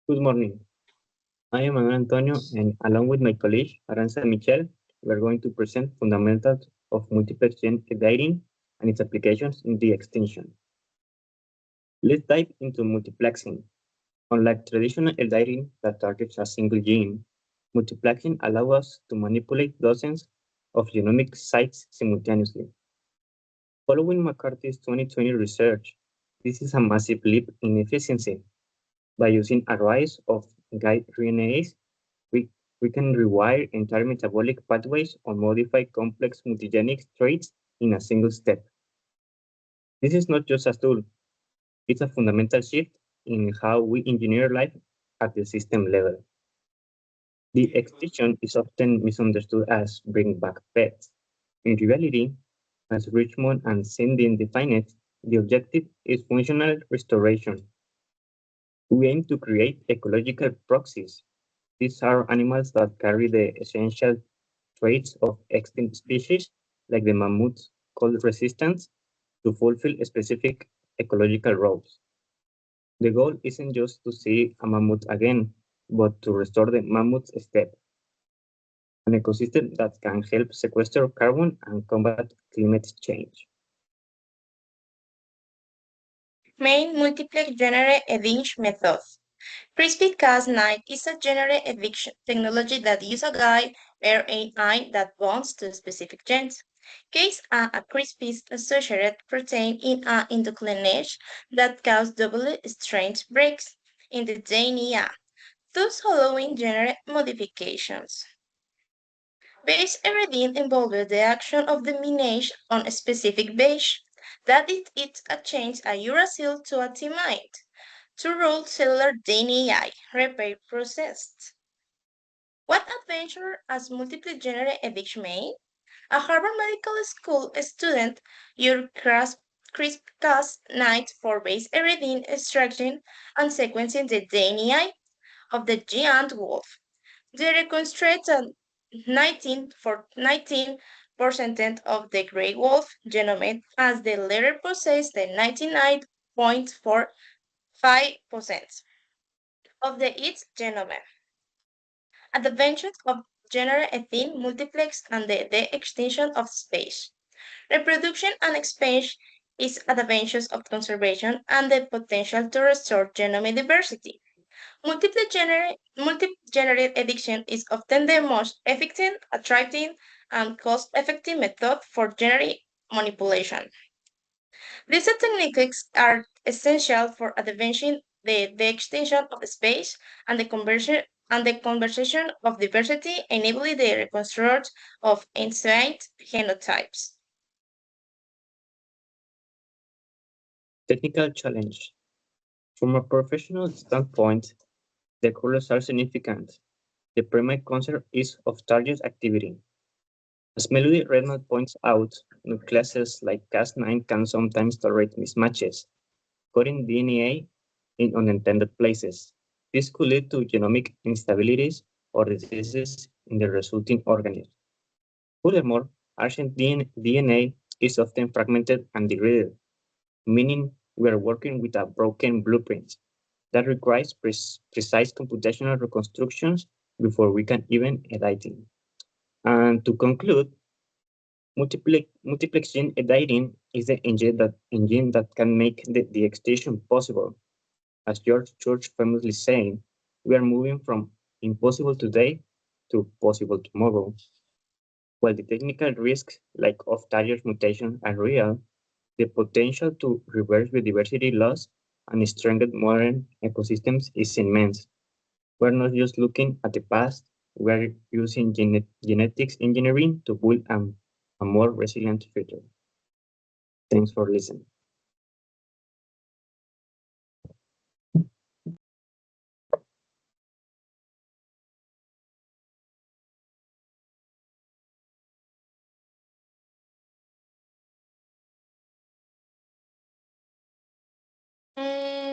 Good morning. I am Manuel Antonio, and along with my colleague Aranza Michel, we are going to present fundamentals of multiplex gene editing and its applications in the extension. Let's dive into multiplexing. Unlike traditional editing that targets a single gene, multiplexing allows us to manipulate dozens of genomic sites simultaneously. Following McCarthy's 2020 research, this is a massive leap in efficiency. By using arrays of guide RNAs, we can rewire entire metabolic pathways or modify complex multigenic traits in a single step. This is not just a tool, it's a fundamental shift in how we engineer life at the system level. The extension is often misunderstood as bring back pets. In reality, as Richmond and Sindin define it, the objective is functional restoration. We aim to create ecological proxies. These are animals that carry the essential traits of extinct species, like the mammoth's cold resistance, to fulfill specific ecological roles. The goal isn't just to see a mammoth again, but to restore the mammoth steppe, an ecosystem that can help sequester carbon and combat climate change. Main multiplex generic editing methods. CRISPR-Cas9 is a generic editing technology that uses a guide RNA that bonds to specific genes. Cas a CRISPR-associated protein in a endonuclease that causes double-strand breaks in the DNA, thus allowing generic modifications. Base editing involves the action of the minase on a specific base, that it changes a uracil to a thymine to rule cellular DNA repair process. What adventure as multiple generic editing made? A Harvard Medical School student used CRISPR-Cas9 for base editing, extracting, and sequencing the DNA of the giant wolf. They reconstructed 19% of the gray wolf genome as the latter possessed the 99.45% of its genome. Advantages of general ethine multiplex and the extension of space. Reproduction and expansion is advantages of conservation and the potential to restore genome diversity. Multi-generated editing is often the most effective, attractive, and cost-effective method for genetic manipulation. These techniques are essential for advancing the extension of space and the conservation of diversity, enabling the reconstruction of ancient genotypes. Technical challenge. From a professional standpoint, the colors are significant. The primary concern is of target activity. As Melody Redmond points out, nucleases like Cas9 can sometimes tolerate mismatches, coding DNA in unintended places. This could lead to genomic instabilities or diseases in the resulting organism. Furthermore, ancient DNA is often fragmented and degraded, meaning we are working with a broken blueprint that requires precise computational reconstructions before we can even edit it. And to conclude, multiplex gene editing is the engine that can make the extension possible. As George Church famously saying, we are moving from impossible today to possible tomorrow. While the technical risks like off-target mutation are real, the potential to reverse biodiversity loss and strengthen modern ecosystems is immense. We're not just looking at the past, we're using genetics engineering to build a more resilient future. Thanks for listening.